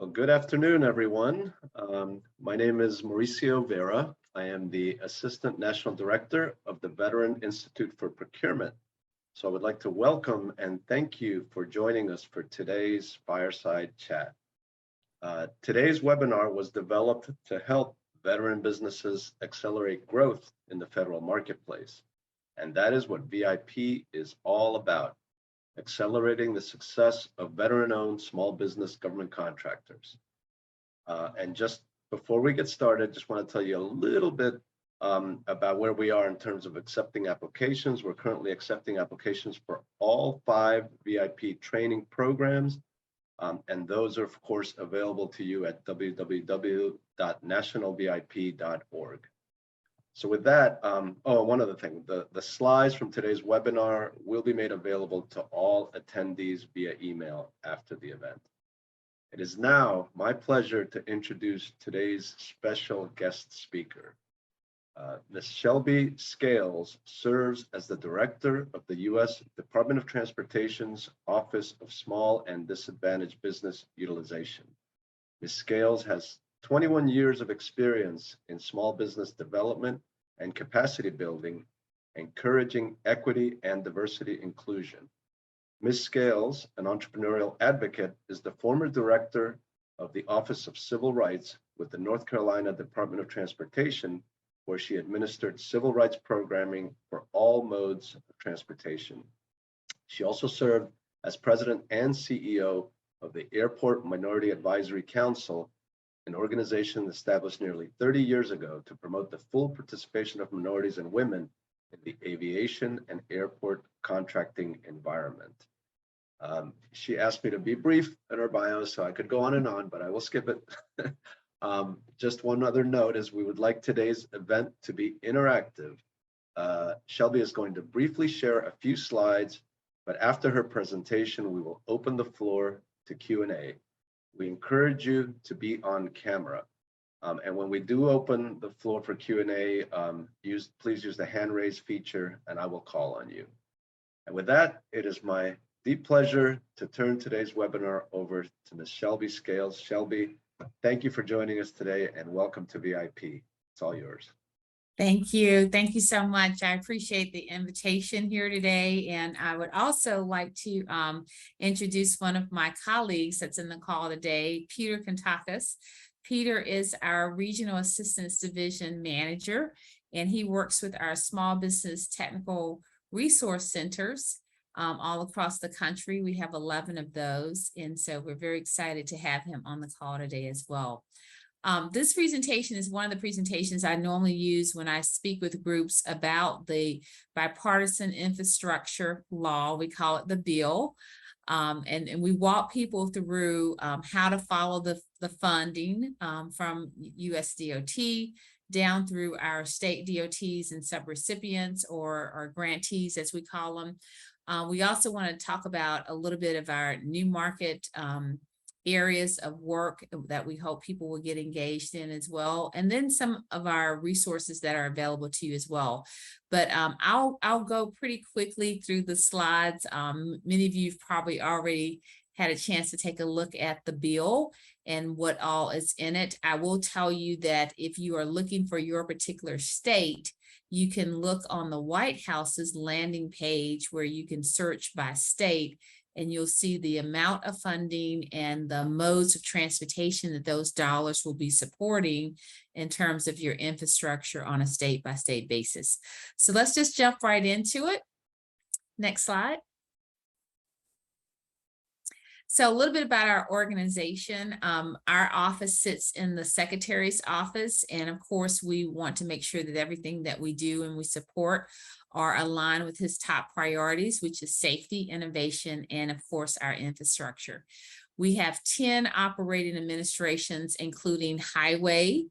Well, good afternoon, everyone. My name is Mauricio Vera. I am the Assistant National Director of the Veteran Institute for Procurement. So I would like to welcome and thank you for joining us for today's Fireside Chat. Today's webinar was developed to help veteran businesses accelerate growth in the federal marketplace. And that is what VIP is all about. Accelerating the success of veteran-owned small business government contractors. And just before we get started, just want to tell you a little bit about where we are in terms of accepting applications. We're currently accepting applications for all 5 VIP training programs, and those are, of course, available to you at www.nationalvip.org. So with that, one other thing, the slides from today's webinar will be made available to all attendees via email after the event. It is now my pleasure to introduce today's special guest speaker. Ms. Shelby Scales serves as the Director of the U.S. Department of Transportation's Office of Small and Disadvantaged Business Utilization. Ms. Scales has 21 years of experience in small business development and capacity building, encouraging equity and diversity inclusion. Ms. Scales, an entrepreneurial advocate, is the former director of the Office of Civil Rights with the North Carolina Department of Transportation, where she administered civil rights programming for all modes of transportation. She also served as president and CEO of the Airport Minority Advisory Council, an organization established nearly 30 years ago to promote the full participation of minorities and women in the aviation and airport contracting environment. She asked me to be brief in her bio, so I could go on and on, but I will skip it. Just one other note is we would like today's event to be interactive. Shelby is going to briefly share a few slides, but after her presentation, we will open the floor to Q&A. We encourage you to be on camera. And when we do open the floor for Q&A, please use the hand raise feature and I will call on you. And with that, it is my deep pleasure to turn today's webinar over to Ms. Shelby Scales. Shelby, thank you for joining us today and welcome to VIP. It's all yours. Thank you. Thank you so much. I appreciate the invitation here today. And I would also like to introduce one of my colleagues that's in the call today, Peter Kantakis. Peter is our Regional Assistance Division Manager, and he works with our small business technical resource centers all across the country. We have 11 of those. And so we're very excited to have him on the call today as well. This presentation is one of the presentations I normally use when I speak with groups about the bipartisan infrastructure law. We call it the bill. And we walk people through how to follow the funding from USDOT down through our state DOTs and subrecipients or grantees, as we call them. We also want to talk about a little bit of our new market areas of work that we hope people will get engaged in as well, and then some of our resources that are available to you as well. But I'll go pretty quickly through the slides. Many of you have probably already had a chance to take a look at the bill and what all is in it. I will tell you that if you are looking for your particular state, you can look on the White House's landing page where you can search by state, and you'll see the amount of funding and the modes of transportation that those dollars will be supporting in terms of your infrastructure on a state-by-state basis. So let's just jump right into it. Next slide. So a little bit about our organization. Our office sits in the Secretary's office, and of course, we want to make sure that everything that we do and we support are aligned with his top priorities, which is safety, innovation, and of course, our infrastructure. We have 10 operating administrations, including highway,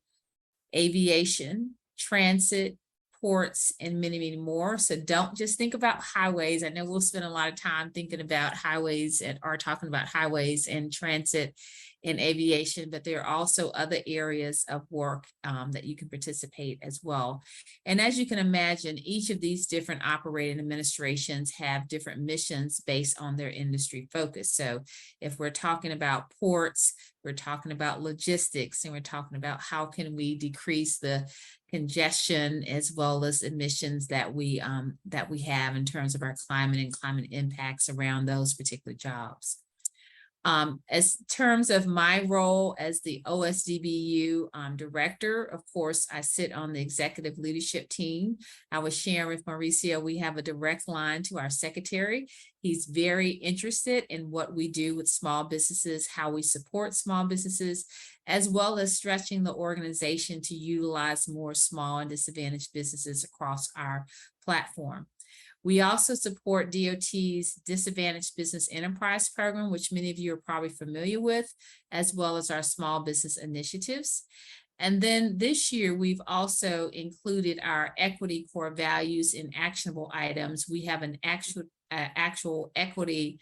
aviation, transit, ports, and many, many more. So don't just think about highways. I know we'll spend a lot of time thinking about highways and are talking about highways and transit in aviation, but there are also other areas of work that you can participate as well. And as you can imagine, each of these different operating administrations have different missions based on their industry focus. So if we're talking about ports, we're talking about logistics, and we're talking about how can we decrease the congestion as well as emissions that we have in terms of our climate and climate impacts around those particular jobs. As terms of my role as the OSDBU director, of course, I sit on the executive leadership team. I was sharing with Mauricio, we have a direct line to our secretary. He's very interested in what we do with small businesses, how we support small businesses, as well as stretching the organization to utilize more small and disadvantaged businesses across our platform. We also support DOT's Disadvantaged Business Enterprise Program, which many of you are probably familiar with, as well as our small business initiatives. And then this year, we've also included our equity core values in actionable items. We have an actual equity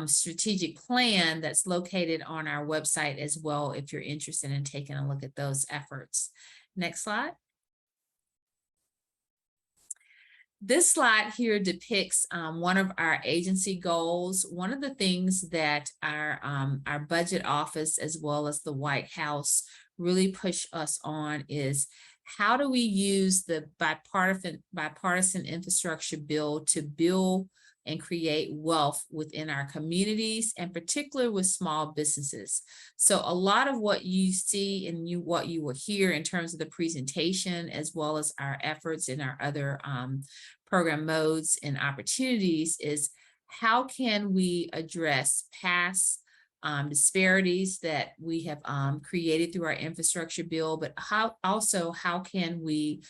strategic plan that's located on our website as well, if you're interested in taking a look at those efforts. Next slide. This slide here depicts one of our agency goals. One of the things that our budget office as well as the White House really push us on is how do we use the bipartisan infrastructure bill to build and create wealth within our communities, and particularly with small businesses. So a lot of what you see and what you will hear in terms of the presentation, as well as our efforts in our other program modes and opportunities, is how can we address past disparities that we have created through our infrastructure bill, but how can we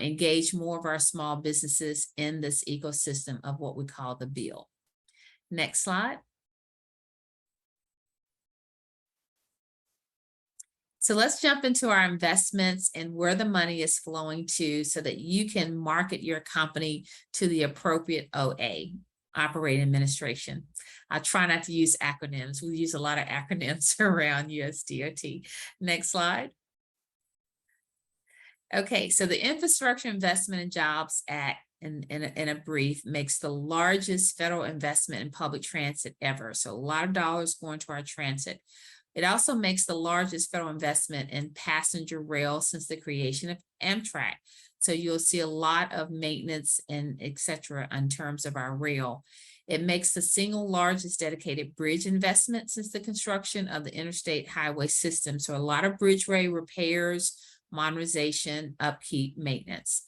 engage more of our small businesses in this ecosystem of what we call the bill. Next slide. So let's jump into our investments and where the money is flowing to so that you can market your company to the appropriate OA, operating administration. I try not to use acronyms. We use a lot of acronyms around USDOT. Next slide. Okay, so the Infrastructure Investment and Jobs Act, in a brief, makes the largest federal investment in public transit ever. So a lot of dollars going to our transit. It also makes the largest federal investment in passenger rail since the creation of Amtrak. So you'll see a lot of maintenance and et cetera in terms of our rail. It makes the single largest dedicated bridge investment since the construction of the interstate highway system. So a lot of bridgeway repairs, modernization, upkeep, maintenance.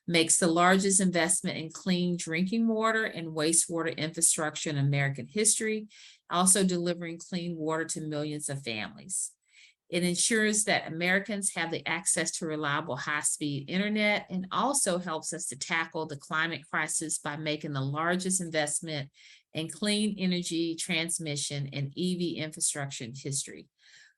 Makes the largest investment in clean drinking water and wastewater infrastructure in American history, also delivering clean water to millions of families. It ensures that Americans have the access to reliable high-speed internet, and also helps us to tackle the climate crisis by making the largest investment in clean energy transmission and EV infrastructure in history.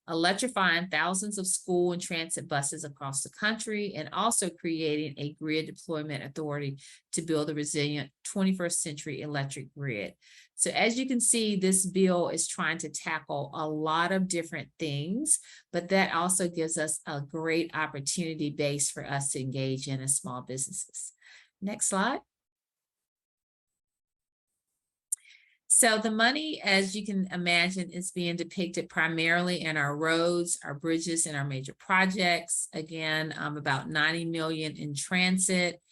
Electrifying thousands of school and transit buses across the country, and also creating a grid deployment authority to build a resilient 21st century electric grid. So as you can see, this bill is trying to tackle a lot of different things, but that also gives us a great opportunity base for us to engage in as small businesses. Next slide. So the money, as you can imagine, is being depicted primarily in our roads, our bridges, and our major projects. Again, about 90 million in transit,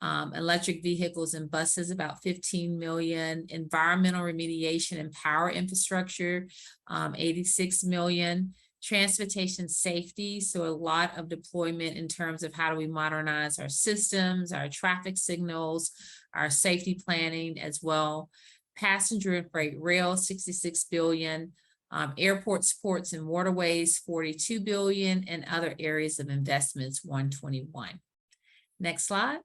electric vehicles and buses, about 15 million, environmental remediation and power infrastructure, 86 million, transportation safety. So a lot of deployment in terms of how do we modernize our systems, our traffic signals, our safety planning as well. Passenger and freight rail, 66 billion, airports, ports, and waterways, 42 billion, and other areas of investments, 121. Next slide.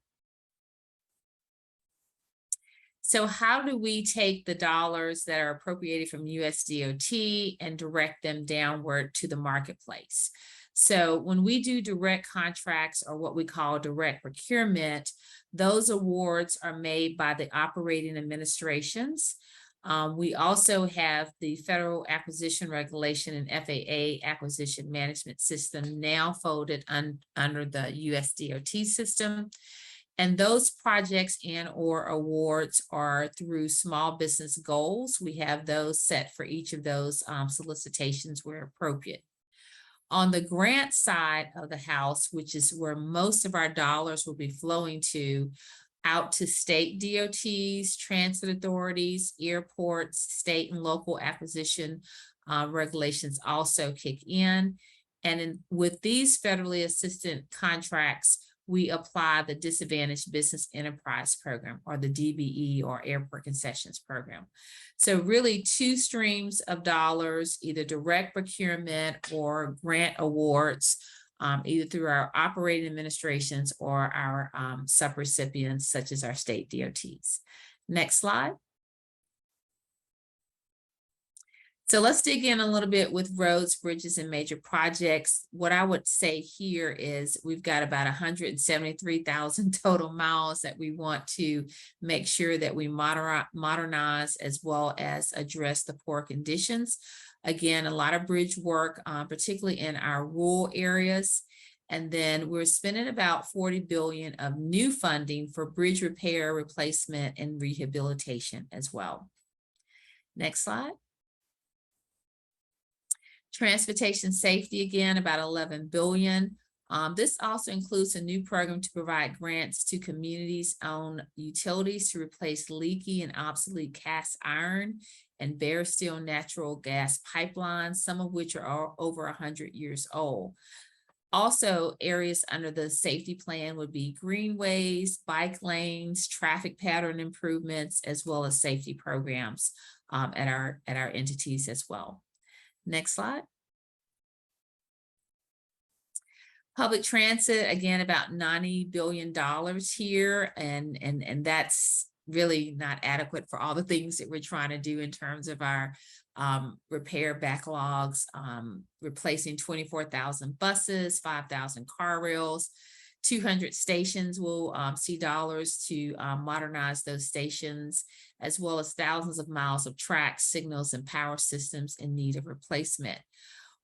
So how do we take the dollars that are appropriated from USDOT and direct them downward to the marketplace? So when we do direct contracts, or what we call direct procurement, those awards are made by the operating administrations. We also have the Federal Acquisition Regulation and FAA Acquisition Management System now folded under the USDOT system. And those projects and or awards are through small business goals. We have those set for each of those solicitations where appropriate. On the grant side of the house, which is where most of our dollars will be flowing to, out to state DOTs, transit authorities, airports, state and local acquisition regulations also kick in. And with these federally assisted contracts, we apply the Disadvantaged Business Enterprise Program, or the DBE, or Airport Concessions Program. So really 2 streams of dollars, either direct procurement or grant awards, either through our operating administrations or our subrecipients, such as our state DOTs. Next slide. So let's dig in a little bit with roads, bridges, and major projects. What I would say here is we've got about 173,000 total miles that we want to make sure that we modernize as well as address the poor conditions. Again, a lot of bridge work, particularly in our rural areas. And then we're spending about $40 billion of new funding for bridge repair, replacement, and rehabilitation as well. Next slide. Transportation safety, again, about $11 billion. This also includes a new program to provide grants to communities-owned utilities to replace leaky and obsolete cast iron and bare steel natural gas pipelines, some of which are over 100 years old. Also, areas under the safety plan would be greenways, bike lanes, traffic pattern improvements, as well as safety programs at our entities as well. Next slide. Public transit, again, about $90 billion here, and that's really not adequate for all the things that we're trying to do in terms of our repair backlogs, replacing 24,000 buses, 5,000 car rails, 200 stations will see dollars to modernize those stations, as well as thousands of miles of tracks, signals, and power systems in need of replacement.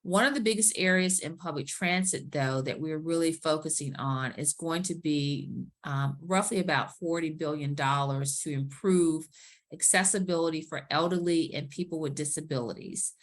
One of the biggest areas in public transit, though, that we're really focusing on is going to be roughly about $40 billion to improve accessibility for elderly and people with disabilities,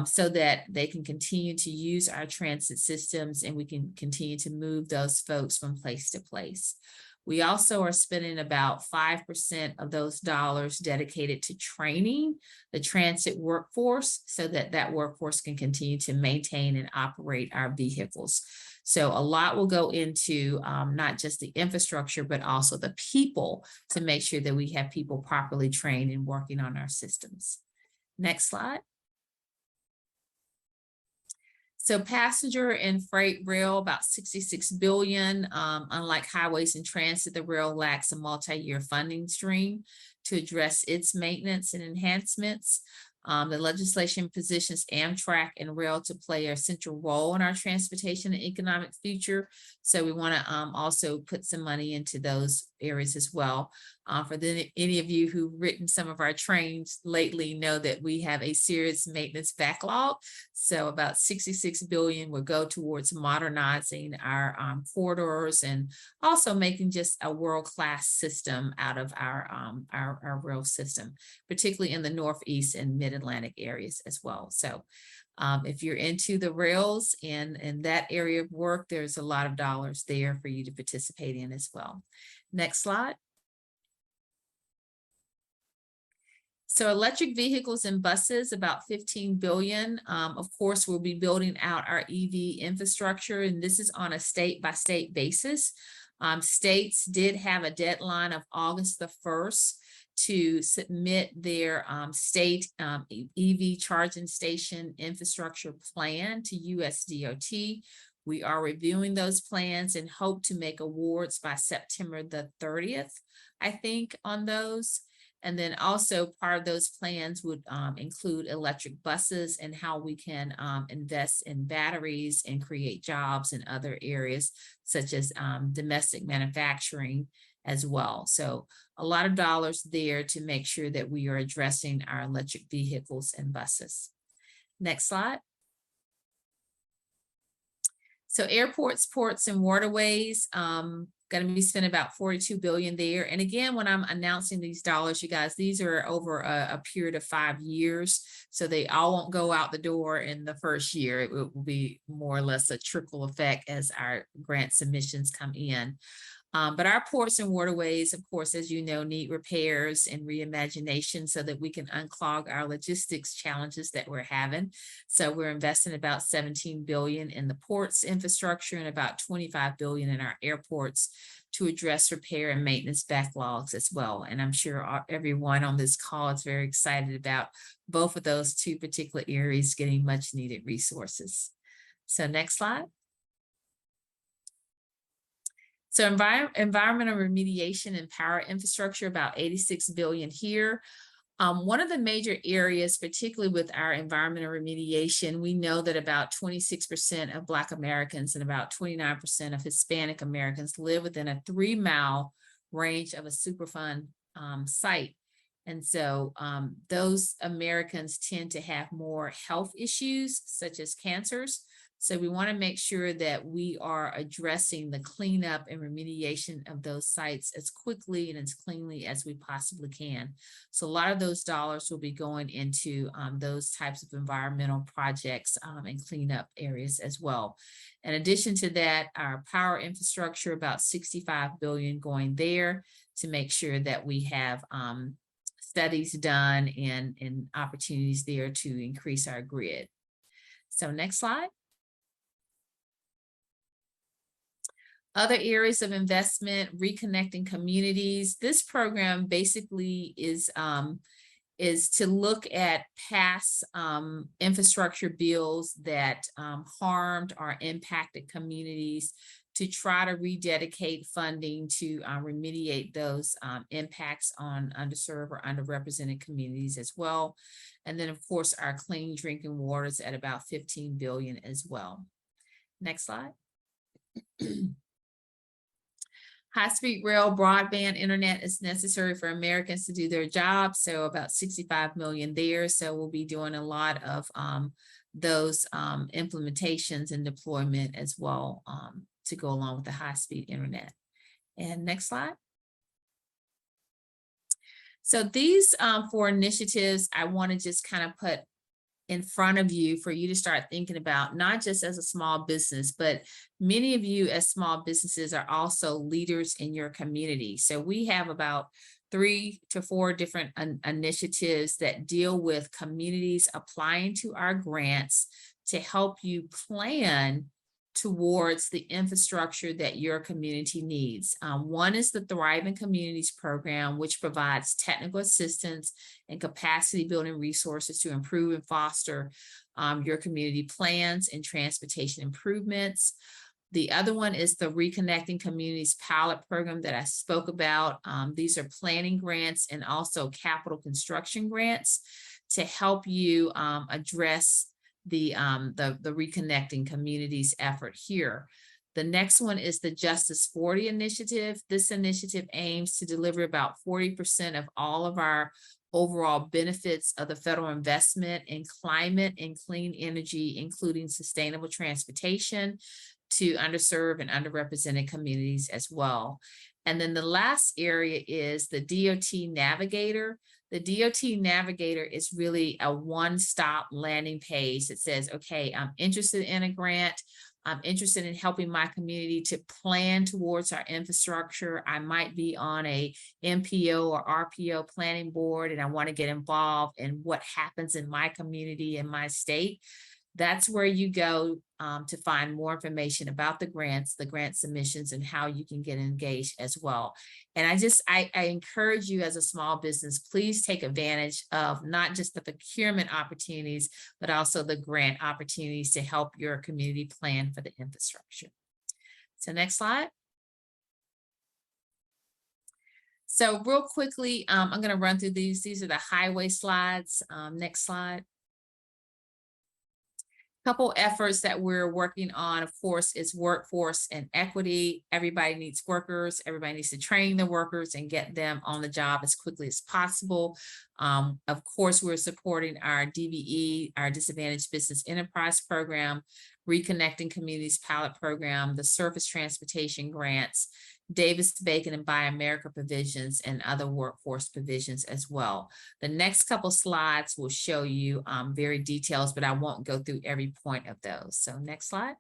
so that they can continue to use our transit systems and we can continue to move those folks from place to place. We also are spending about 5% of those dollars dedicated to training the transit workforce so that that workforce can continue to maintain and operate our vehicles. So a lot will go into not just the infrastructure, but also the people to make sure that we have people properly trained and working on our systems. Next slide. So passenger and freight rail, about $66 billion. Unlike highways and transit, the rail lacks a multi-year funding stream to address its maintenance and enhancements. The legislation positions Amtrak and rail to play a central role in our transportation and economic future. So we want to also put some money into those areas as well. For any of you who've written some of our trains lately know that we have a serious maintenance backlog. So about $66 billion will go towards modernizing our corridors and also making just a world-class system out of our rail system, particularly in the Northeast and Mid-Atlantic areas as well. So if you're into the rails and that area of work, there's a lot of dollars there for you to participate in as well. Next slide. So electric vehicles and buses, about $15 billion. Of course, we'll be building out our EV infrastructure, and this is on a state-by-state basis. States did have a deadline of August the 1st to submit their state EV charging station infrastructure plan to USDOT. We are reviewing those plans and hope to make awards by September the 30th, I think, on those. And then also part of those plans would include electric buses and how we can invest in batteries and create jobs in other areas, such as domestic manufacturing as well. So a lot of dollars there to make sure that we are addressing our electric vehicles and buses. Next slide. So airports, ports, and waterways, going to be spending about 42 billion there. And again, when I'm announcing these dollars, you guys, these are over a period of 5 years. So they all won't go out the door in the first year. It will be more or less a trickle effect as our grant submissions come in. But our ports and waterways, of course, as you know, need repairs and reimagination so that we can unclog our logistics challenges that we're having. So we're investing about 17 billion in the ports infrastructure and about 25 billion in our airports to address repair and maintenance backlogs as well. And I'm sure everyone on this call is very excited about both of those two particular areas getting much needed resources. So next slide. So environmental remediation and power infrastructure, about 86 billion here. One of the major areas, particularly with our environmental remediation, we know that about 26% of Black Americans and about 29% of Hispanic Americans live within a 3-mile range of a Superfund site. And so those Americans tend to have more health issues such as cancers. So we want to make sure that we are addressing the cleanup and remediation of those sites as quickly and as cleanly as we possibly can. So a lot of those dollars will be going into those types of environmental projects and cleanup areas as well. In addition to that, our power infrastructure, about 65 billion going there to make sure that we have studies done and opportunities there to increase our grid. So next slide. Other areas of investment, reconnecting communities. This program basically is to look at past infrastructure bills that harmed or impacted communities, to try to rededicate funding to remediate those impacts on underserved or underrepresented communities as well. And then, of course, our clean drinking water is at about 15 billion as well. Next slide. High-speed rail broadband internet is necessary for Americans to do their jobs. So about 65 million there. So we'll be doing a lot of those implementations and deployment as well to go along with the high-speed internet. And next slide. So these 4 initiatives I want to just kind of put in front of you for you to start thinking about, not just as a small business, but many of you as small businesses are also leaders in your community. So we have about 3 to 4 different initiatives that deal with communities applying to our grants to help you plan towards the infrastructure that your community needs. One is the Thriving Communities Program, which provides technical assistance and capacity building resources to improve and foster your community plans and transportation improvements. The other one is the Reconnecting Communities Pilot Program that I spoke about. These are planning grants and also capital construction grants to help you address the Reconnecting Communities effort here. The next one is the Justice 40 initiative. This initiative aims to deliver about 40% of all of our overall benefits of the federal investment in climate and clean energy, including sustainable transportation, to underserved and underrepresented communities as well. And then the last area is the DOT Navigator. The DOT Navigator is really a one-stop landing page that says, okay, I'm interested in a grant. I'm interested in helping my community to plan towards our infrastructure. I might be on a MPO or RPO planning board, and I want to get involved in what happens in my community and my state. That's where you go to find more information about the grants, the grant submissions, and how you can get engaged as well. And I encourage you as a small business, please take advantage of not just the procurement opportunities, but also the grant opportunities to help your community plan for the infrastructure. So next slide. So real quickly, I'm going to run through these. These are the highway slides. Next slide. Couple efforts that we're working on, of course, is workforce and equity. Everybody needs workers. Everybody needs to train the workers and get them on the job as quickly as possible. Of course, we're supporting our DBE, our Disadvantaged Business Enterprise Program, Reconnecting Communities Pilot Program, the Surface Transportation Grants, Davis-Bacon and Buy America provisions, and other workforce provisions as well. The next couple slides will show you very details, but I won't go through every point of those. So next slide.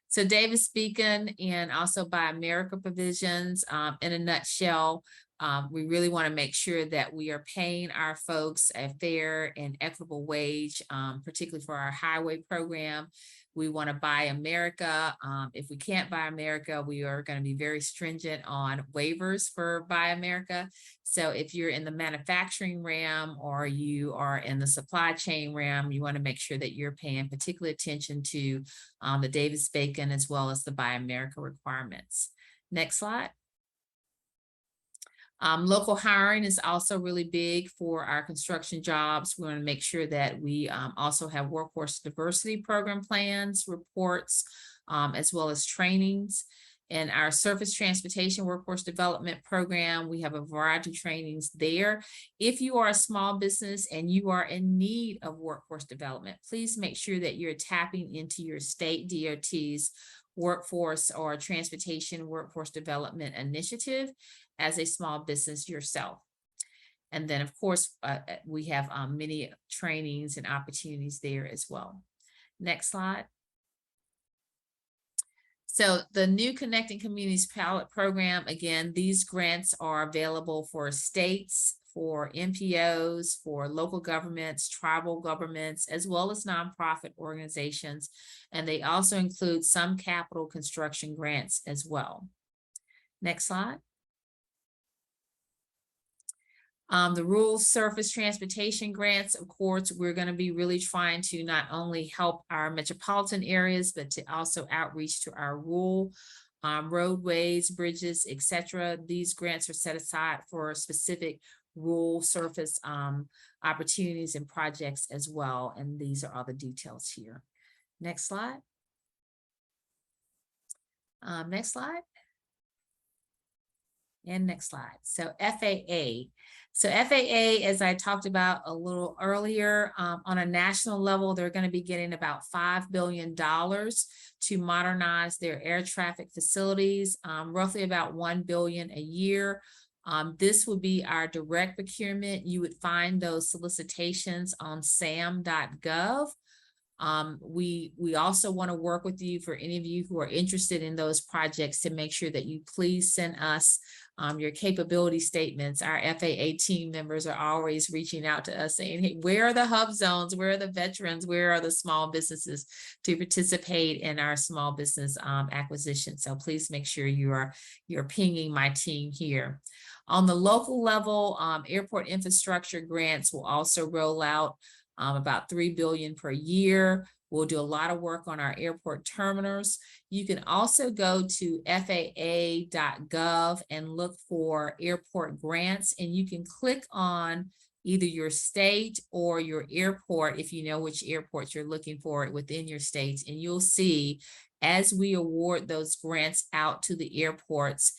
So Davis-Bacon and also Buy America provisions, in a nutshell, we really want to make sure that we are paying our folks a fair and equitable wage, particularly for our highway program. We want to Buy America. If we can't Buy America, we are going to be very stringent on waivers for Buy America. So if you're in the manufacturing realm or you are in the supply chain realm, you want to make sure that you're paying particular attention to the Davis-Bacon as well as the Buy America requirements. Next slide. Local hiring is also really big for our construction jobs. We want to make sure that we also have workforce diversity program plans, reports, as well as trainings. In our surface transportation workforce development program, we have a variety of trainings there. If you are a small business and you are in need of workforce development, please make sure that you're tapping into your state DOT's workforce or transportation workforce development initiative as a small business yourself. And then of course, we have many trainings and opportunities there as well. Next slide. So the new Connecting Communities Pilot Program, again, these grants are available for states, for NPOs, for local governments, tribal governments, as well as nonprofit organizations. And they also include some capital construction grants as well. Next slide. The rural surface transportation grants, of course, we're going to be really trying to not only help our metropolitan areas, but to also outreach to our rural roadways, bridges, etc. These grants are set aside for specific rural surface opportunities and projects as well. And these are all the details here. Next slide. Next slide. And next slide. So FAA. So FAA, as I talked about a little earlier, on a national level, they're going to be getting about $5 billion to modernize their air traffic facilities, roughly about $1 billion a year. This would be our direct procurement. You would find those solicitations on sam.gov. We also want to work with you for any of you who are interested in those projects to make sure that you please send us your capability statements. Our FAA team members are always reaching out to us saying, hey, where are the hub zones? Where are the veterans? Where are the small businesses to participate in our small business acquisition? So please make sure you're pinging my team here. On the local level, airport infrastructure grants will also roll out. About $3 billion per year. We'll do a lot of work on our airport terminals. You can also go to FAA.gov and look for airport grants, and you can click on either your state or your airport if you know which airports you're looking for within your states, and you'll see as we award those grants out to the airports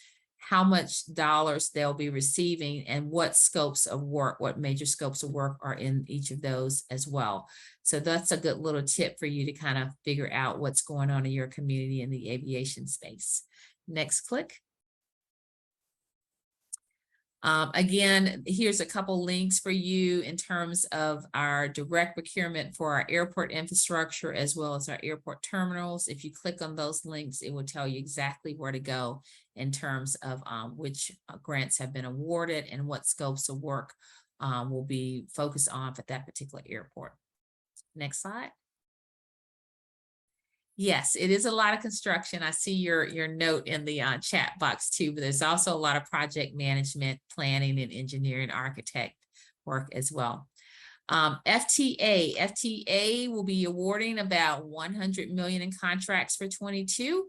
how much dollars they'll be receiving and what scopes of work, what major scopes of work are in each of those as well. So that's a good little tip for you to kind of figure out what's going on in your community in the aviation space. Next click. Again, here's a couple links for you in terms of our direct procurement for our airport infrastructure as well as our airport terminals. If you click on those links, it will tell you exactly where to go in terms of which grants have been awarded and what scopes of work will be focused on for that particular airport. Next slide. Yes, it is a lot of construction. I see your note in the chat box too, but there's also a lot of project management, planning, and engineering architect work as well. FTA will be awarding about $100 million in contracts for 22.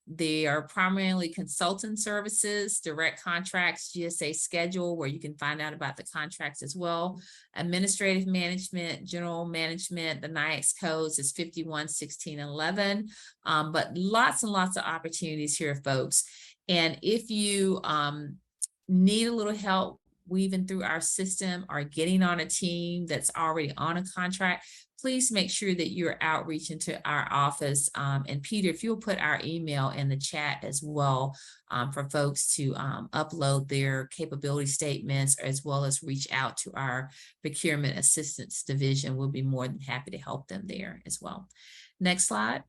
They are primarily consultant services, direct contracts, GSA schedule, where you can find out about the contracts as well. Administrative management, general management, the NIAX codes is 51, 16, 11. But lots and lots of opportunities here, folks. And if you need a little help weaving through our system or getting on a team that's already on a contract, please make sure that you're outreaching to our office. And Peter, if you'll put our email in the chat as well, for folks to upload their capability statements, as well as reach out to our procurement assistance division. We'll be more than happy to help them there as well. Next slide.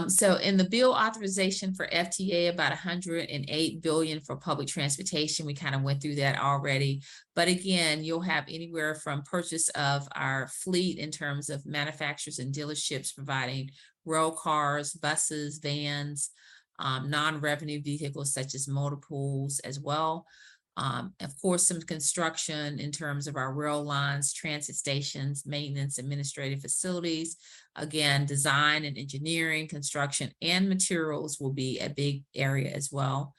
So in the bill authorization for FTA, about 108 billion for public transportation. We kind of went through that already. But again, you'll have anywhere from purchase of our fleet in terms of manufacturers and dealerships providing rail cars, buses, vans, non-revenue vehicles such as motor pools as well. Of course, some construction in terms of our rail lines, transit stations, maintenance, administrative facilities. Again, design and engineering, construction, and materials will be a big area as well.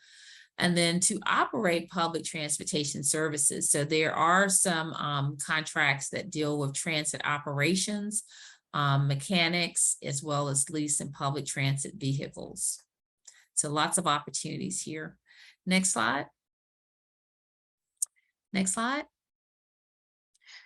And then to operate public transportation services. So there are some contracts that deal with transit operations, mechanics, as well as lease and public transit vehicles. So lots of opportunities here. Next slide. Next slide.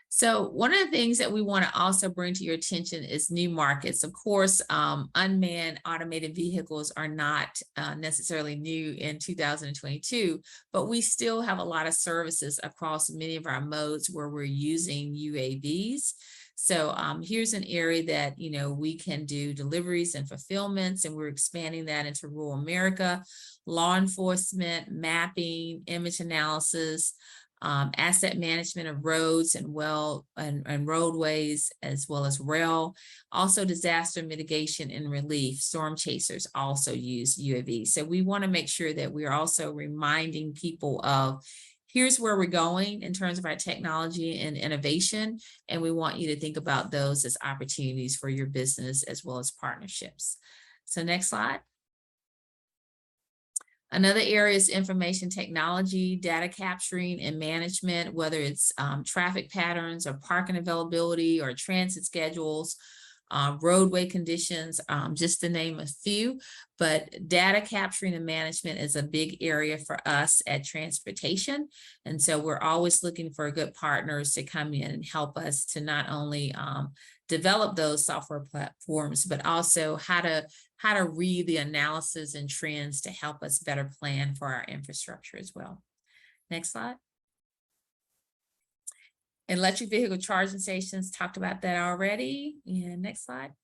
So one of the things that we want to also bring to your attention is new markets. Of course, unmanned automated vehicles are not necessarily new in 2022, but we still have a lot of services across many of our modes where we're using UAVs. So here's an area that, you know, we can do deliveries and fulfillments, and we're expanding that into rural America, law enforcement, mapping, image analysis, asset management of roads and roadways, as well as rail. Also disaster mitigation and relief. Storm chasers also use UAVs. So we want to make sure that we're also reminding people of here's where we're going in terms of our technology and innovation. And we want you to think about those as opportunities for your business as well as partnerships. So next slide. Another area is information technology, data capturing and management, whether it's traffic patterns or parking availability or transit schedules, roadway conditions, just to name a few. But data capturing and management is a big area for us at transportation. And so we're always looking for good partners to come in and help us to not only develop those software platforms, but also how to read the analysis and trends to help us better plan for our infrastructure as well. Next slide. Electric vehicle charging stations, talked about that already. And next slide.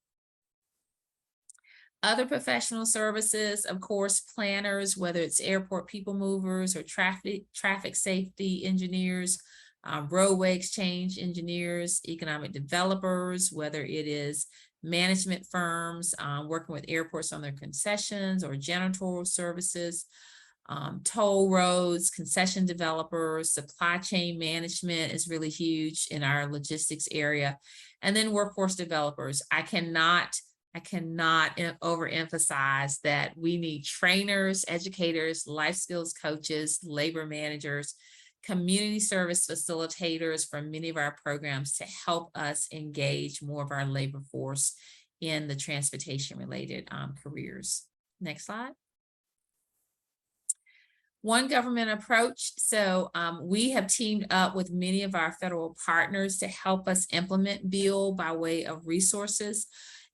Other professional services, of course, planners, whether it's airport people movers or traffic safety engineers, roadway exchange engineers, economic developers, whether it is management firms working with airports on their concessions or janitorial services, toll roads, concession developers, supply chain management is really huge in our logistics area. And then workforce developers. I cannot overemphasize that we need trainers, educators, life skills coaches, labor managers, community service facilitators for many of our programs to help us engage more of our labor force in the transportation related careers. Next slide. One government approach. So we have teamed up with many of our federal partners to help us implement BILL by way of resources.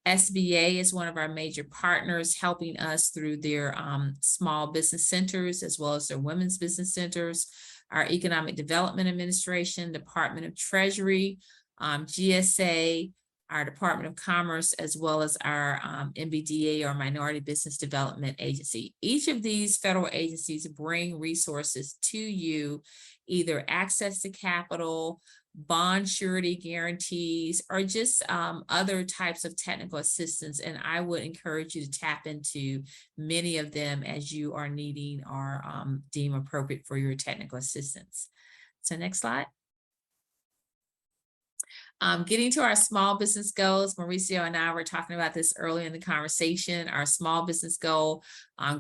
SBA is one of our major partners, helping us through their small business centers as well as their women's business centers. Our Economic Development Administration, Department of Treasury, GSA, our Department of Commerce, as well as our MBDA, or Minority Business Development Agency. Each of these federal agencies bring resources to you, either access to capital, bond surety guarantees, or just other types of technical assistance. And I would encourage you to tap into many of them as you are needing or deem appropriate for your technical assistance. So next slide. Getting to our small business goals, Mauricio and I were talking about this earlier in the conversation. Our small business goal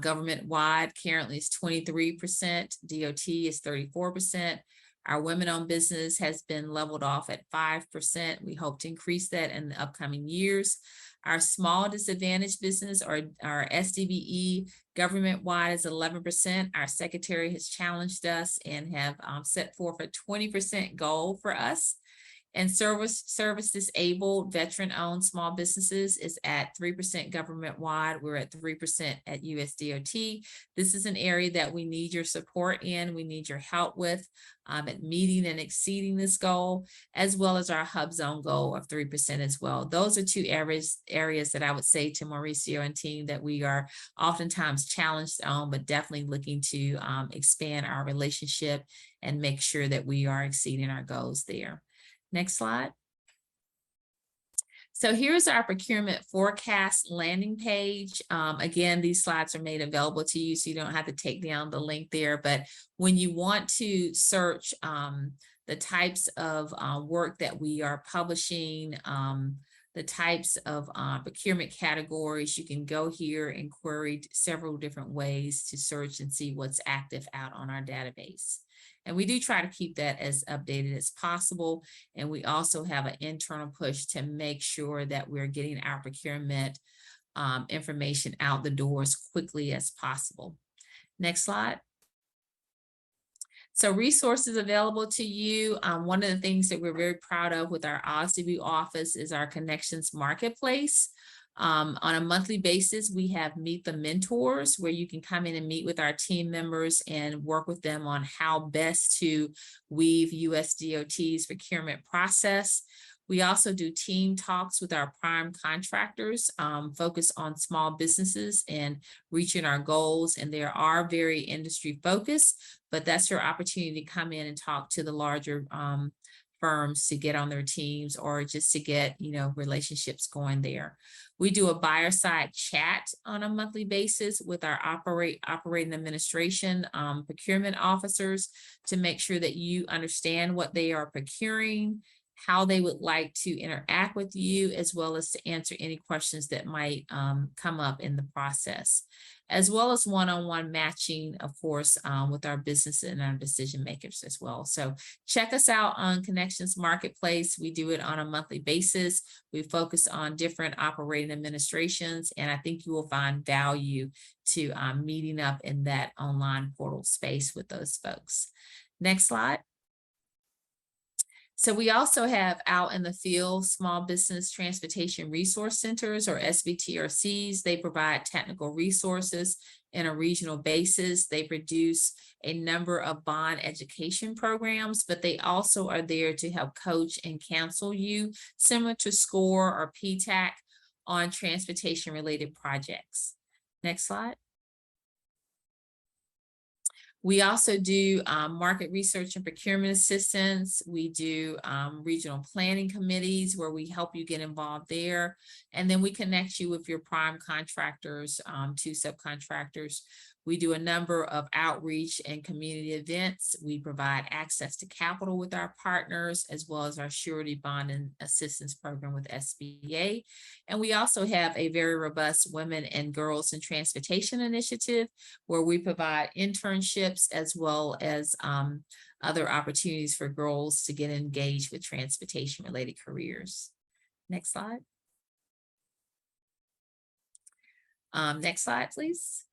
government-wide currently is 23%, DOT is 34%. Our women-owned business has been leveled off at 5%. We hope to increase that in the upcoming years. Our small disadvantaged business, or our SDBE, government-wide is 11%. Our secretary has challenged us and have set forth a 20% goal for us. And service disabled, veteran-owned small businesses is at 3% government-wide. We're at 3% at USDOT. This is an area that we need your support in. We need your help with at meeting and exceeding this goal, as well as our hub zone goal of 3% as well. Those are two areas that I would say to Mauricio and team that we are oftentimes challenged on, but definitely looking to expand our relationship and make sure that we are exceeding our goals there. Next slide. So here's our procurement forecast landing page. Again, these slides are made available to you, so you don't have to take down the link there. But when you want to search the types of work that we are publishing, the types of procurement categories, you can go here and query several different ways to search and see what's active out on our database. And we do try to keep that as updated as possible. And we also have an internal push to make sure that we're getting our procurement information out the door as quickly as possible. Next slide. So resources available to you. One of the things that we're very proud of with our OSDB office is our Connections Marketplace. On a monthly basis, we have Meet the Mentors, where you can come in and meet with our team members and work with them on how best to weave USDOT's procurement process. We also do team talks with our prime contractors, focus on small businesses and reaching our goals. And they are very industry focused, but that's your opportunity to come in and talk to the larger firms to get on their teams, or just to get, relationships going there. We do a buyer side chat on a monthly basis with our operating administration procurement officers to make sure that you understand what they are procuring, how they would like to interact with you, as well as to answer any questions that might come up in the process, as well as one-on-one matching, of course, with our business and our decision makers as well. So check us out on Connections Marketplace. We do it on a monthly basis. We focus on different operating administrations, and I think you will find value to meeting up in that online portal space with those folks. Next slide. So we also have out in the field small business transportation resource centers, or SBTRCs. They provide technical resources in a regional basis. They produce a number of bond education programs, but they also are there to help coach and counsel you, similar to SCORE or PTAC, on transportation related projects. Next slide. We also do market research and procurement assistance. We do regional planning committees where we help you get involved there. And then we connect you with your prime contractors to subcontractors. We do a number of outreach and community events. We provide access to capital with our partners, as well as our surety bond and assistance program with SBA. And we also have a very robust Women and Girls in Transportation initiative, where we provide internships as well as other opportunities for girls to get engaged with transportation related careers. Next slide. Next slide, please.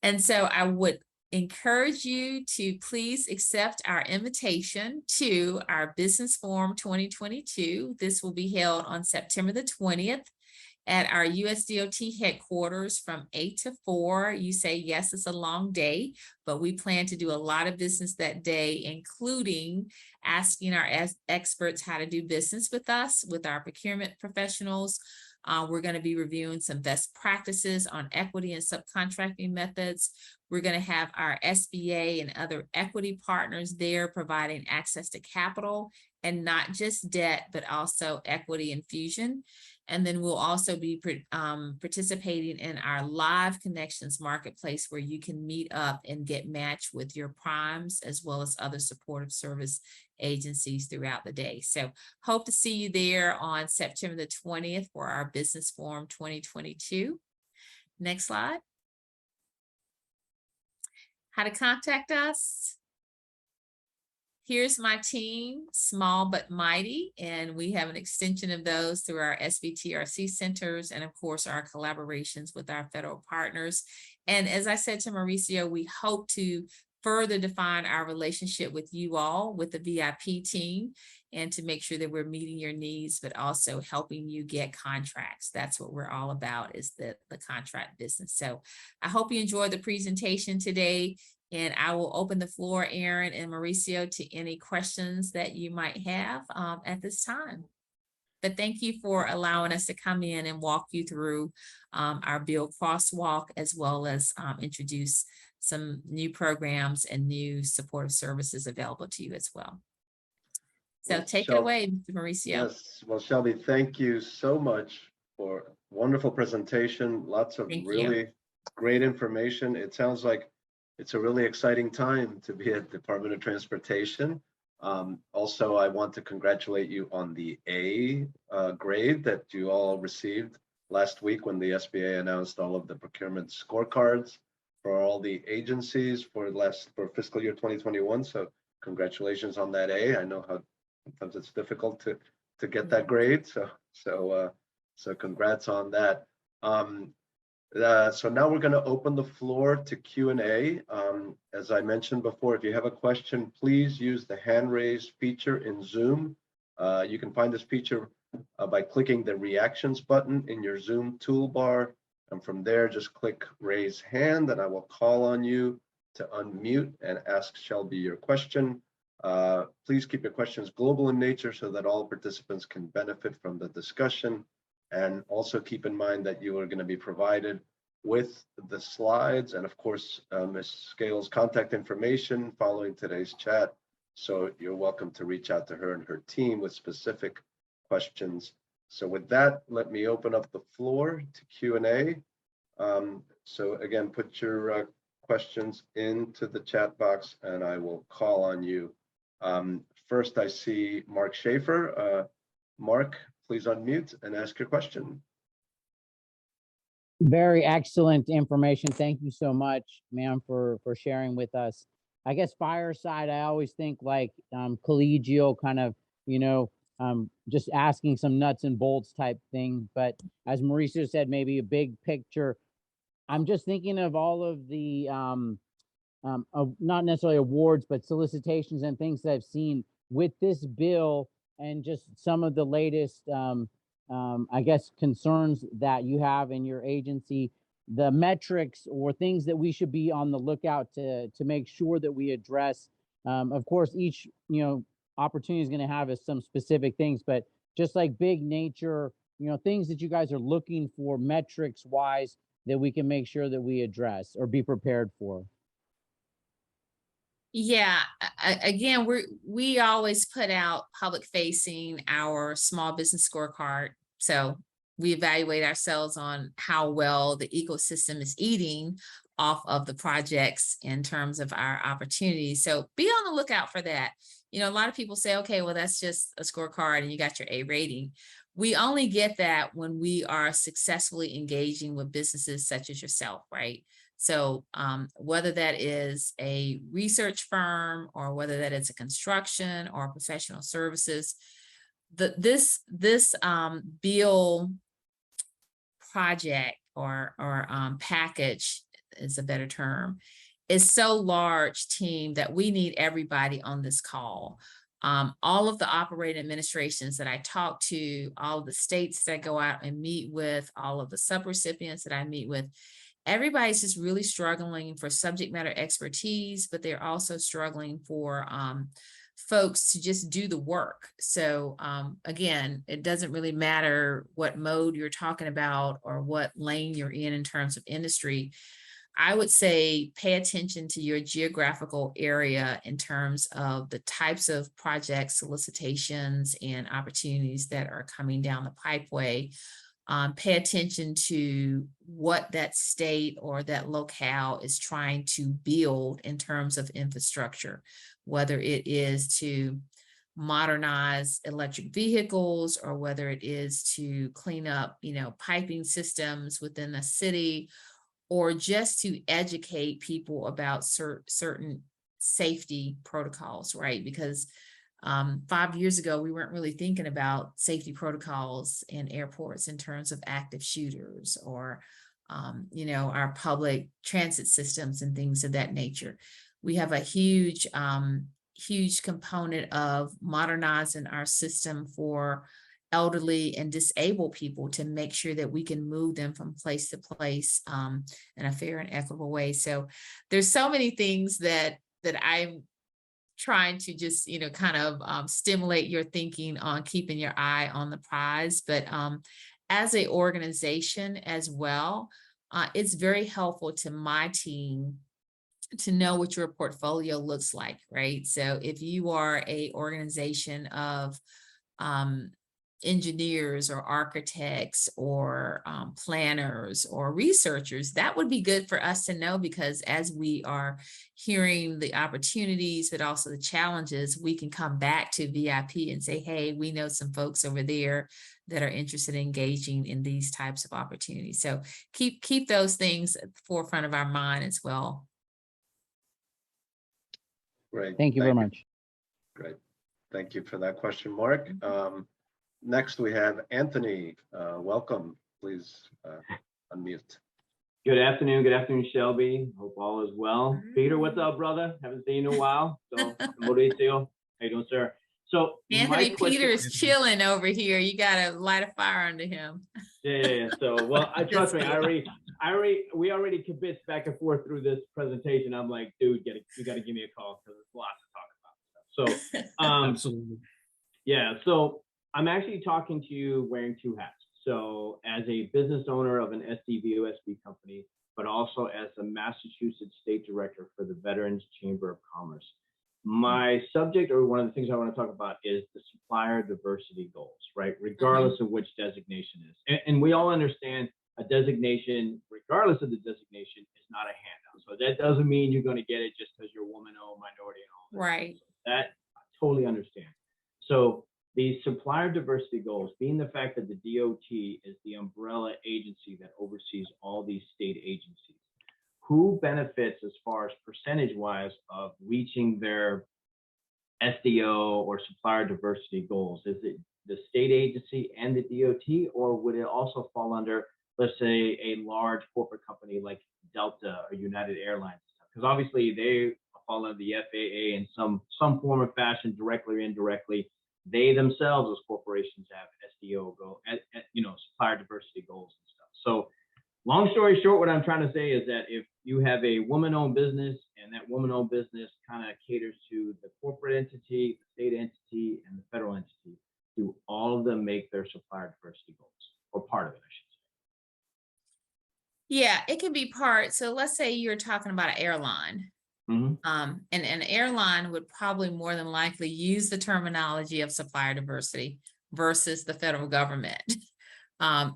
And so I would encourage you to please accept our invitation to our Business Forum 2022. This will be held on September the 20th at our USDOT headquarters from 8 to 4. You say, yes, it's a long day, but we plan to do a lot of business that day, including asking our experts how to do business with us, with our procurement professionals. We're going to be reviewing some best practices on equity and subcontracting methods. We're going to have our SBA and other equity partners there providing access to capital and not just debt, but also equity infusion. And then we'll also be participating in our Live Connections Marketplace, where you can meet up and get matched with your primes as well as other supportive service agencies throughout the day. So hope to see you there on September the 20th for our Business Forum 2022. Next slide. How to contact us. Here's my team, small but mighty, and we have an extension of those through our SBTRC centers and of course our collaborations with our federal partners. And as I said to Mauricio, we hope to further define our relationship with you all, with the VIP team, and to make sure that we're meeting your needs, but also helping you get contracts. That's what we're all about, is the contract business. So I hope you enjoyed the presentation today. And I will open the floor, Aaron and Mauricio, to any questions that you might have at this time. But thank you for allowing us to come in and walk you through our bill crosswalk, as well as introduce some new programs and new supportive services available to you as well. So Well, take it away, Mr. Mauricio. Yes, well, Shelby, thank you so much for wonderful presentation. Lots of really great information. It sounds like it's a really exciting time to be at Department of Transportation. Also, I want to congratulate you on the A grade that you all received last week when the SBA announced all of the procurement scorecards for all the agencies for fiscal year 2021. So congratulations on that A. I know how sometimes it's difficult to get that grade. So congrats on that. So now we're going to open the floor to Q&A. As I mentioned before, if you have a question, please use the hand raise feature in Zoom. You can find this feature by clicking the reactions button in your Zoom toolbar. And from there, just click raise hand, and I will call on you to unmute and ask Shelby your question. Please keep your questions global in nature so that all participants can benefit from the discussion. And also keep in mind that you are going to be provided with the slides and of course, Ms. Scales' contact information following today's chat. So you're welcome to reach out to her and her team with specific questions. So with that, let me open up the floor to Q&A. So again, put your questions into the chat box and I will call on you. First, I see Mark Schaefer. Mark, please unmute and ask your question. Very excellent information. Thank you so much, ma'am, for sharing with us. I guess Fireside, I always think like collegial kind of, just asking some nuts and bolts type thing. But as Mauricio said, maybe a big picture. I'm just thinking of all of the, not necessarily awards, but solicitations and things that I've seen with this bill, and just some of the latest, I guess, concerns that you have in your agency, the metrics or things that we should be on the lookout to make sure that we address. Of course, each opportunity is going to have some specific things, but just like big nature, things that you guys are looking for metrics wise that we can make sure that we address or be prepared for. Yeah, again, we always put out public facing our small business scorecard. So we evaluate ourselves on how well the ecosystem is eating off of the projects in terms of our opportunities. So be on the lookout for that. A lot of people say, okay, well, that's just a scorecard and you got your A rating. We only get that when we are successfully engaging with businesses such as yourself, right? So whether that is a research firm or whether that is a construction or professional services, this bill project or package is a better term, is so large, team, that we need everybody on this call. All of the operating administrations that I talk to, all of the states that I go out and meet with, all of the subrecipients that I meet with, everybody's just really struggling for subject matter expertise, but they're also struggling for folks to just do the work. So again, it doesn't really matter what mode you're talking about or what lane you're in terms of industry. I would say pay attention to your geographical area in terms of the types of projects, solicitations, and opportunities that are coming down the pipeway. Pay attention to what that state or that locale is trying to build in terms of infrastructure, whether it is to modernize electric vehicles or whether it is to clean up, piping systems within the city, or just to educate people about certain safety protocols, right? Because 5 years ago, we weren't really thinking about safety protocols in airports in terms of active shooters or, our public transit systems and things of that nature. We have a huge component of modernizing our system for elderly and disabled people to make sure that we can move them from place to place in a fair and equitable way. So there's so many things that I'm trying to just, kind of stimulate your thinking on keeping your eye on the prize. But as an organization as well, it's very helpful to my team to know what your portfolio looks like, right? So if you are a organization of engineers or architects or planners or researchers, that would be good for us to know, because as we are hearing the opportunities, but also the challenges, we can come back to VIP and say, hey, we know some folks over there that are interested in engaging in these types of opportunities. So keep those things at the forefront of our mind as well. Great. Thank you very much. Great. Thank you for that question, Mark. Next, we have Anthony. Welcome. Please unmute. Good afternoon, Shelby. Hope all is well. Peter, what's up, brother? Haven't seen you in a while. So, Mauricio, how you doing, sir? So, Anthony, Peter's chilling over here. You gotta light a fire under him. Yeah. So, well, trust me, we already convinced back and forth through this presentation. I'm like, dude, you gotta give me a call because there's lots to talk about. So, absolutely. Yeah. So, I'm actually talking to you wearing two hats. So as a business owner of an SDVOSB company, but also as a Massachusetts State Director for the Veterans Chamber of Commerce. My subject, or one of the things I want to talk about, is the supplier diversity goals, right? Regardless of which designation is. And we all understand a designation, regardless of the designation, is not a handout. So that doesn't mean you're going to get it just because you're a woman or minority and all that. Right. So that I totally understand. So the supplier diversity goals, being the fact that the DOT is the umbrella agency that oversees all these state agencies, who benefits as far as percentage-wise of reaching their SDO or supplier diversity goals? Is it the state agency and the DOT, or would it also fall under, let's say, a large corporate company like Delta or United Airlines? Because obviously they fall under the FAA in some form or fashion, directly or indirectly. They themselves, as corporations, have SDO goal, supplier diversity goals and stuff. So, long story short, what I'm trying to say is that if you have a woman-owned business and that woman-owned business kind of caters to the corporate entity, the state entity, and the federal entity, do all of them make their supplier diversity goals, or part of it, I should say? Yeah, it can be part. So let's say you're talking about an airline. Mm-hmm. And an airline would probably more than likely use the terminology of supplier diversity versus the federal government.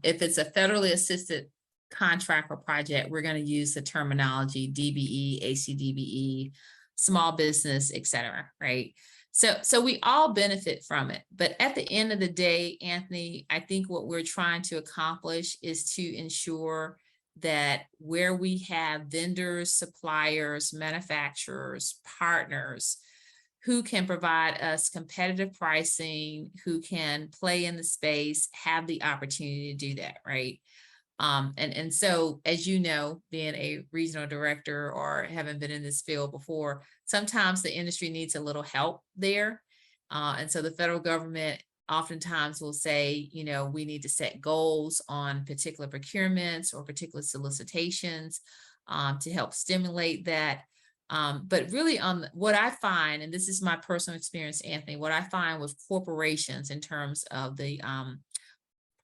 If it's a federally assisted contract or project, we're going to use the terminology DBE, ACDBE, small business, et cetera, right? So we all benefit from it. But at the end of the day, Anthony, I think what we're trying to accomplish is to ensure that where we have vendors, suppliers, manufacturers, partners who can provide us competitive pricing, who can play in the space, have the opportunity to do that, right? And so, as you know, being a regional director or having been in this field before, sometimes the industry needs a little help there. And so the federal government oftentimes will say, we need to set goals on particular procurements or particular solicitations to help stimulate that. But really on what I find, and this is my personal experience, Anthony, what I find with corporations in terms of the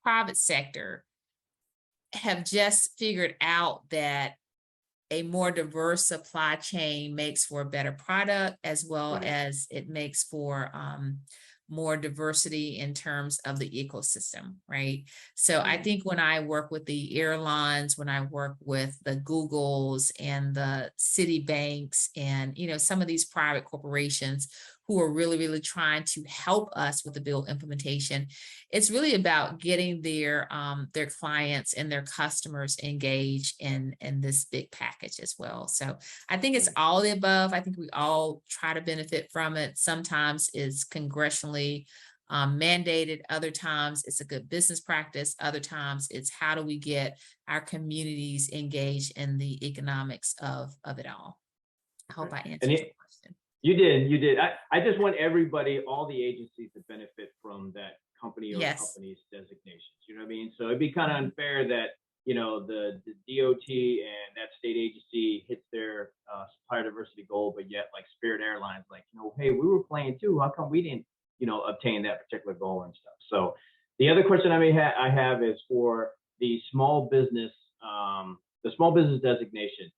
private sector have just figured out that a more diverse supply chain makes for a better product, as well Right. as it makes for more diversity in terms of the ecosystem, right? So I think when I work with the airlines, when I work with the Googles and the Citibanks and, you know, some of these private corporations who are really, really trying to help us with the bill implementation, it's really about getting their clients and their customers engaged in this big package as well. So I think it's all the above. I think we all try to benefit from it. Sometimes it's congressionally mandated. Other times it's a good business practice. Other times it's how do we get our communities engaged in the economics of it all. I hope I answered your question. You did. I just want everybody, all the agencies to benefit from that company or Yes. company's designations. You know what I mean? So it'd be kind of unfair that, you know, the DOT and that state agency hits their supplier diversity goal, but yet like Spirit Airlines, like, you know, hey, we were playing too. How come we didn't, you know, obtain that particular goal and stuff? So the other question I have is for the small business designation.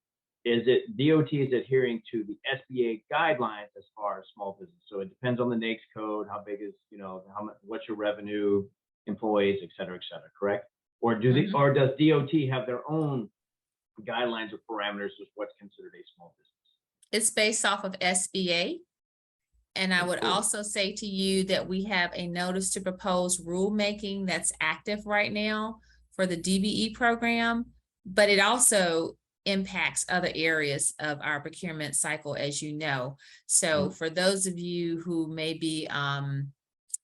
Is it DOT is adhering to the SBA guidelines as far as small business? So it depends on the NAICS code, how big is, you know, how much, what's your revenue, employees, et cetera, correct? Or or does DOT have their own guidelines or parameters of what's considered a small business? It's based off of SBA. And I would Cool. also say to you that we have a notice to propose rulemaking that's active right now for the DBE program, but it also impacts other areas of our procurement cycle, as you know. So for those of you who may be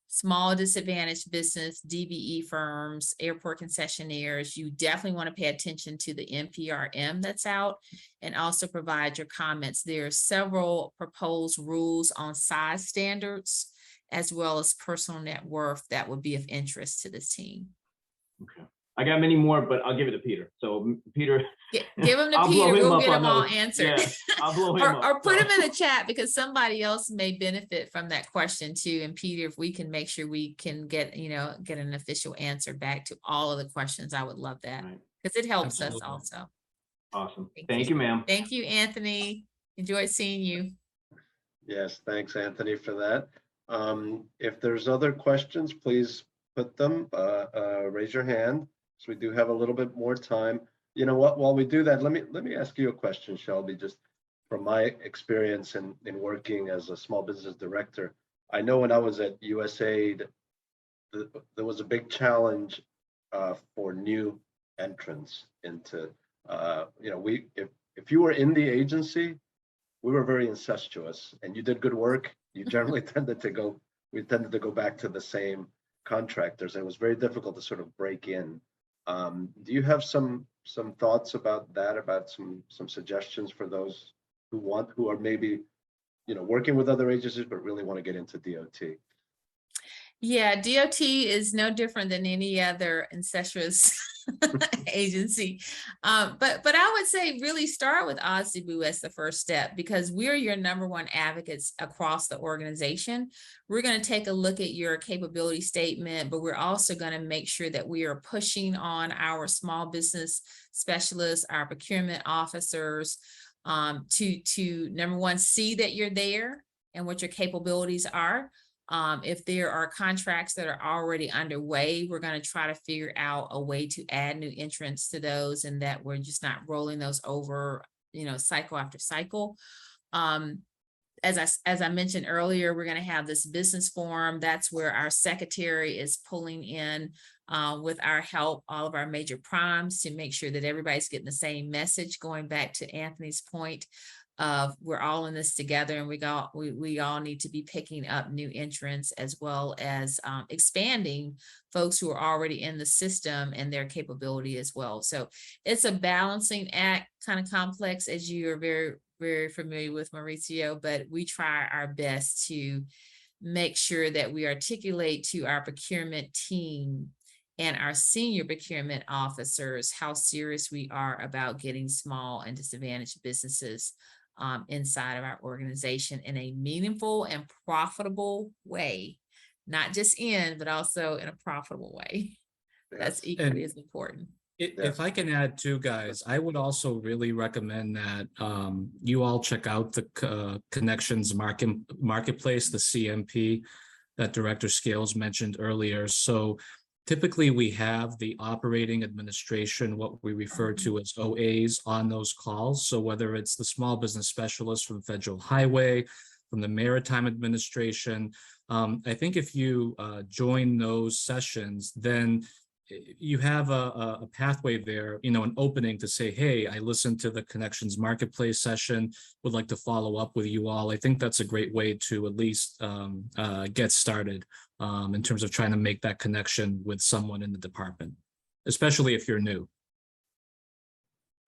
small disadvantaged business, DBE firms, airport concessionaires, you definitely want to pay attention to the NPRM that's out and also provide your comments. There are several proposed rules on size standards, as well as personal net worth that would be of interest to this team. Okay. I got many more, but I'll give it to Peter. So Peter, give them to I'll Peter. blow him We'll up get on them all those. answered. Yeah, I'll blow him up. Or put them in the chat because somebody else may benefit from that question too. And Peter, if we can make sure we can get, you know, get an official answer back to all of the questions, I would love that because it helps us also. Awesome. Thank you, ma'am. Thank you, Anthony. Enjoyed seeing you. Yes, thanks, Anthony, for that. If there's other questions, please put them, raise your hand. So we do have a little bit more time. You know what, while we do that, let me ask you a question, Shelby, just from my experience in working as a small business director. I know when I was at USAID, there was a big challenge for new entrants into, you know, if you were in the agency, we were very incestuous and you did good work. You generally tended to go back to the same contractors. And it was very difficult to sort of break in. Do you have some thoughts about that, about some suggestions for those who are maybe, you know, working with other agencies, but really want to get into DOT? Yeah, DOT is no different than any other incestuous agency. But I would say really start with OSDBU as the first step because we're your #1 advocates across the organization. We're going to take a look at your capability statement, but we're also going to make sure that we are pushing on our small business specialists, our procurement officers, to #1, see that you're there and what your capabilities are. If there are contracts that are already underway, we're going to try to figure out a way to add new entrants to those and that we're just not rolling those over, you know, cycle after cycle. As I mentioned earlier, we're going to have this business forum. That's where our secretary is pulling in with our help, all of our major primes to make sure that everybody's getting the same message, going back to Anthony's point of we're all in this together and we all need to be picking up new entrants as well as expanding folks who are already in the system and their capability as well. So it's a balancing act, kind of complex, as you are very, very familiar with, Mauricio, but we try our best to make sure that we articulate to our procurement team and our senior procurement officers how serious we are about getting small and disadvantaged businesses inside of our organization in a meaningful and profitable way, not just but also in a profitable way. That's equally as important. If I can add too, guys, I would also really recommend that you all check out the Connections Marketplace, the CMP that Director Scales mentioned earlier. So typically we have the operating administration, what we refer to as OAs, on those calls. So whether it's the small business specialist from Federal Highway, from the Maritime Administration, I think if you join those sessions, then you have a pathway there, an opening to say, hey, I listened to the Connections Marketplace session, would like to follow up with you all. I think that's a great way to at least get started in terms of trying to make that connection with someone in the department, especially if you're new.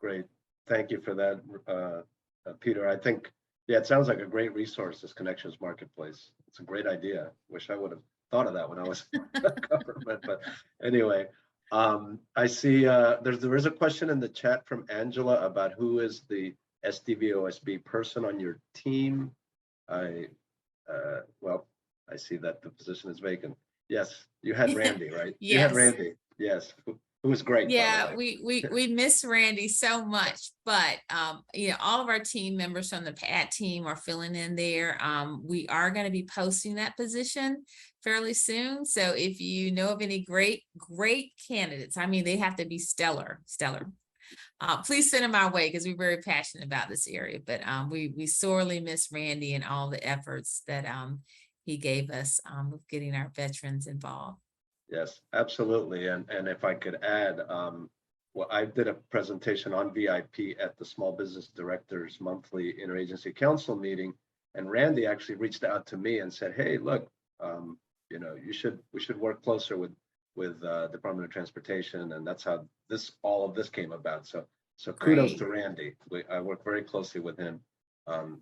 Great. Thank you for that, Peter. I think, yeah, it sounds like a great resource, this Connections Marketplace. It's a great idea. Wish I would have thought of that when I was government, but anyway, I see there is a question in the chat from Angela about who is the SDVOSB person on your team. Well, I see that the position is vacant. Yes, you had Randy, right? Yes. You had Randy, yes, who was great. Yeah, by the way. we miss Randy so much, but all of our team members from the PAT team are filling in there. We are going to be posting that position fairly soon. So if you know of any great candidates, I mean, they have to be stellar. Please send them our way because we're very passionate about this area. But we sorely miss Randy and all the efforts that he gave us with getting our veterans involved. Yes, absolutely. And if I could add, well, I did a presentation on VIP at the Small Business Directors Monthly Interagency Council meeting, and Randy actually reached out to me and said, "Hey, look, we should work closer with Department of Transportation," and that's how all of this came about. So kudos to Randy. I work very closely with him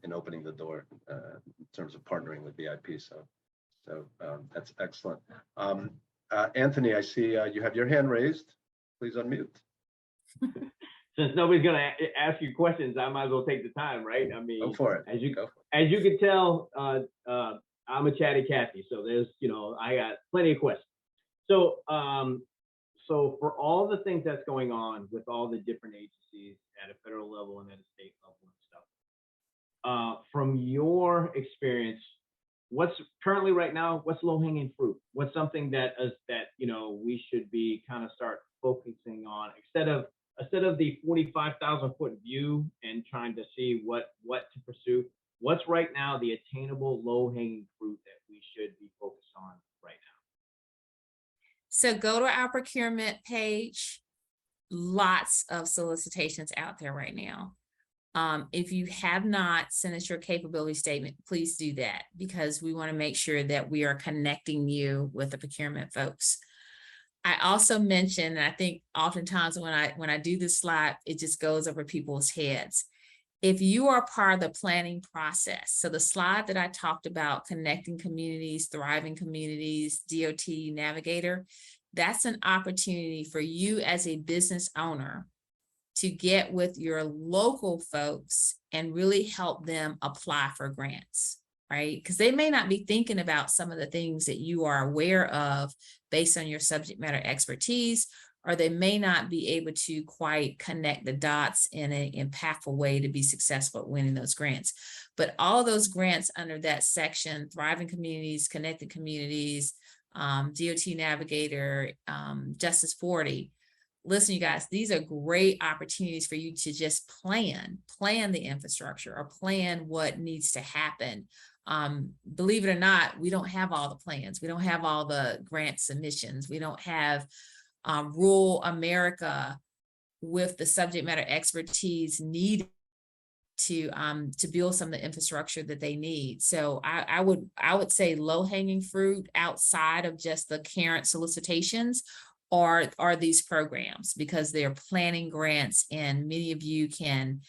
in opening the door in terms of partnering with VIP. So that's excellent. Anthony, I see you have your hand raised. Please unmute. Since nobody's going to ask you questions, I might as well take the time, right? I mean, go for it. As you can tell, I'm a chatty Cathy, so there's, I got plenty of questions. So, so for all the things that's going on with all the different agencies at a federal level and at a state level and stuff, from your experience, what's currently right now, what's low-hanging fruit? What's something that we should be kind of start focusing on instead of the 45,000 foot view and trying to see what to pursue? What's right now the attainable low-hanging fruit that we should be focused on right now? So go to our procurement page. Lots of solicitations out there right now. If you have not sent us your capability statement, please do that because we want to make sure that we are connecting you with the procurement folks. I also mentioned, and I think oftentimes when I do this slide, it just goes over people's heads. If you are part of the planning process, so the slide that I talked about, connecting communities, thriving communities, DOT Navigator, that's an opportunity for you as a business owner to get with your local folks and really help them apply for grants, right? Because they may not be thinking about some of the things that you are aware of based on your subject matter expertise, or they may not be able to quite connect the dots in an impactful way to be successful at winning those grants. But all those grants under that section, Thriving Communities, Connected Communities, DOT Navigator, Justice 40, listen, you guys, these are great opportunities for you to just plan the infrastructure or plan what needs to happen. Believe it or not, we don't have all the plans. We don't have all the grant submissions. We don't have rural America with the subject matter expertise needed to build some of the infrastructure that they need. So I would say low-hanging fruit outside of just the current solicitations are these programs, because they're planning grants and many of you can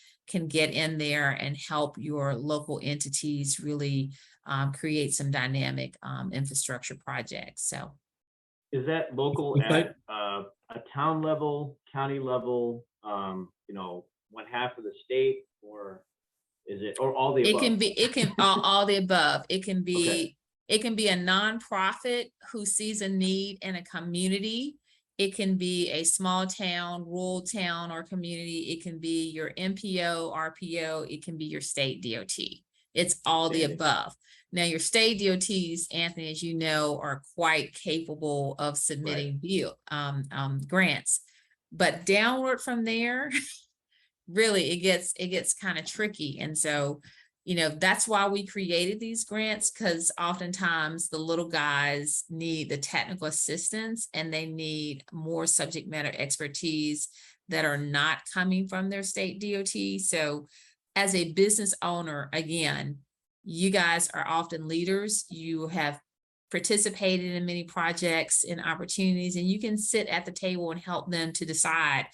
get in there and help your local entities really create some dynamic infrastructure projects. So is that local at a town level, county level, one half of the state, or is it, or all the above? It can all the above. It can be okay. It can be a nonprofit who sees a need in a community It can be a small town, rural town, or community. It can be your MPO, RPO. It can be your state DOT. It's all the above. Now, your state DOTs, Anthony, as you know, are quite capable of submitting grants, but downward from there, really, it gets kind of tricky. And so, that's why we created these grants, because oftentimes the little guys need the technical assistance and they need more subject matter expertise that are not coming from their state DOT. So as a business owner, again, you guys are often leaders. You have participated in many projects and opportunities, and you can sit at the table and help them to decide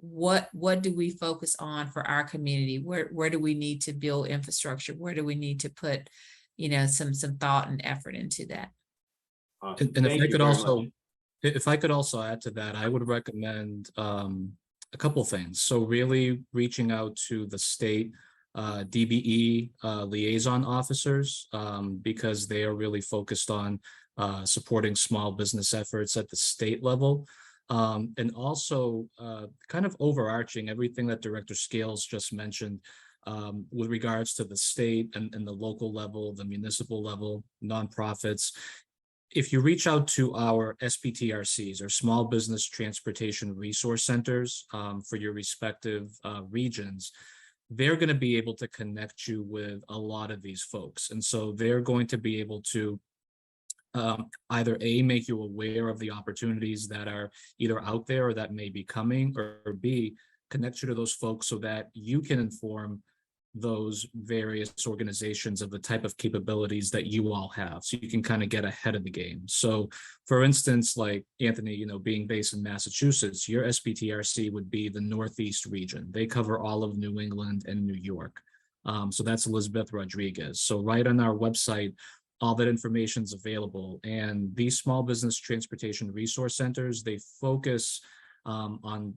what do we focus on for our community? Where do we need to build infrastructure? Where do we need to put, some thought and effort into that? Awesome. And Thank you very much. if I could also add to that, I would recommend a couple things. So really reaching out to the state DBE liaison officers, because they are really focused on supporting small business efforts at the state level. And also kind of overarching everything that Director Scales just mentioned with regards to the state and the local level, the municipal level, nonprofits. If you reach out to our SPTRCs, or Small Business Transportation Resource Centers, for your respective regions, they're going to be able to connect you with a lot of these folks. And so they're going to be able to either A, make you aware of the opportunities that are either out there or that may be coming, or B, connect you to those folks so that you can inform those various organizations of the type of capabilities that you all have, so you can kind of get ahead of the game. So for instance, like Anthony, being based in Massachusetts, your SPTRC would be the Northeast region. They cover all of New England and New York. So that's Elizabeth Rodriguez. So right on our website, all that information is available. And these small business transportation resource centers, they focus on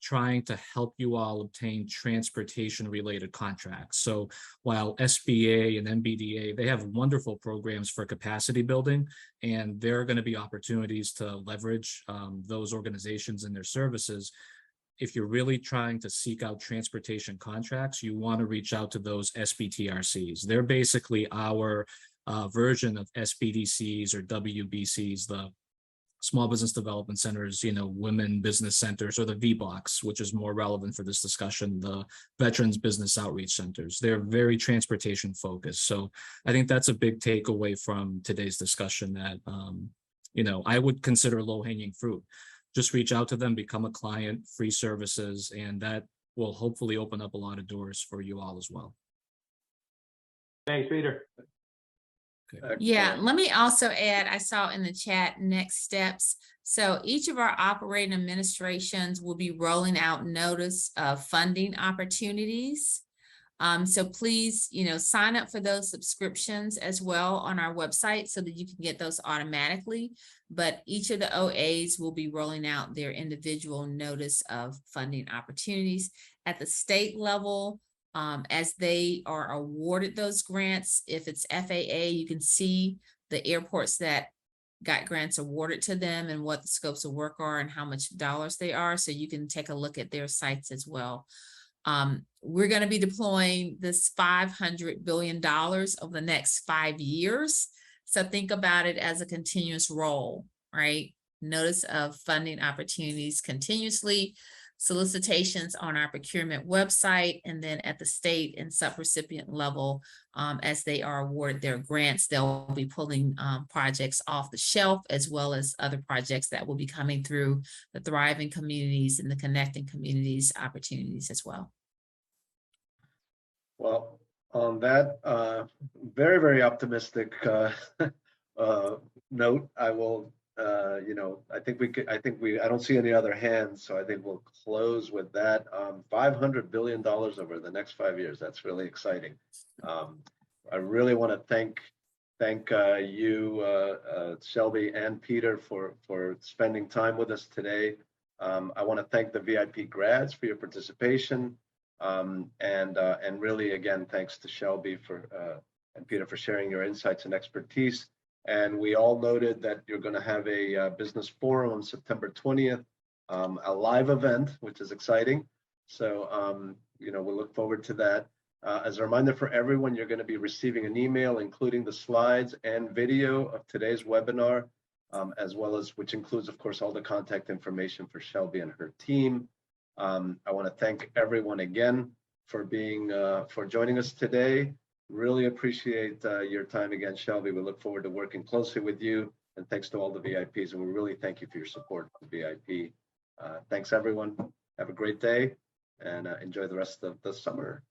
trying to help you all obtain transportation related contracts. So while SBA and MBDA, they have wonderful programs for capacity building, and there are going to be opportunities to leverage those organizations and their services. If you're really trying to seek out transportation contracts, you want to reach out to those SBTRCs. They're basically our version of SBDCs or WBCs, the Small Business Development Centers, Women Business Centers, or the VBOCs, which is more relevant for this discussion, the Veterans Business Outreach Centers. They're very transportation focused. So I think that's a big takeaway from today's discussion that, I would consider low-hanging fruit. Just reach out to them, become a client, free services, and that will hopefully open up a lot of doors for you all as well. Thanks, Peter. Yeah, let me also add, I saw in the chat next steps. So each of our operating administrations will be rolling out notice of funding opportunities. So please, sign up for those subscriptions as well on our website so that you can get those automatically. But each of the OAs will be rolling out their individual notice of funding opportunities at the state level. As they are awarded those grants, if it's FAA, you can see the airports that got grants awarded to them and what the scopes of work are and how much dollars they are. So you can take a look at their sites as well. We're going to be deploying this $500 billion over the next 5 years. So think about it as a continuous roll, right? Notice of funding opportunities continuously, solicitations on our procurement website, and then at the state and subrecipient level, as they are awarded their grants, they'll be pulling projects off the shelf, as well as other projects that will be coming through the Thriving Communities and the Connecting Communities opportunities as well. Well, on that very, very optimistic note, I will I don't see any other hands, so I think we'll close with that. $500 billion over the next 5 years. That's really exciting. I really want to thank you, Shelby and Peter, for spending time with us today. I want to thank the VIP grads for your participation, and really, again, thanks to Shelby and Peter for sharing your insights and expertise. And we all noted that you're going to have a business forum on September 20th, a live event, which is exciting. So, we'll look forward to that. As a reminder for everyone, you're going to be receiving an email, including the slides and video of today's webinar, as well as, which includes, of course, all the contact information for Shelby and her team. I want to thank everyone again for joining us today. Really appreciate your time again, Shelby. We look forward to working closely with you. And thanks to all the VIPs. And we really thank you for your support for VIP. Thanks, everyone. Have a great day and enjoy the rest of the summer.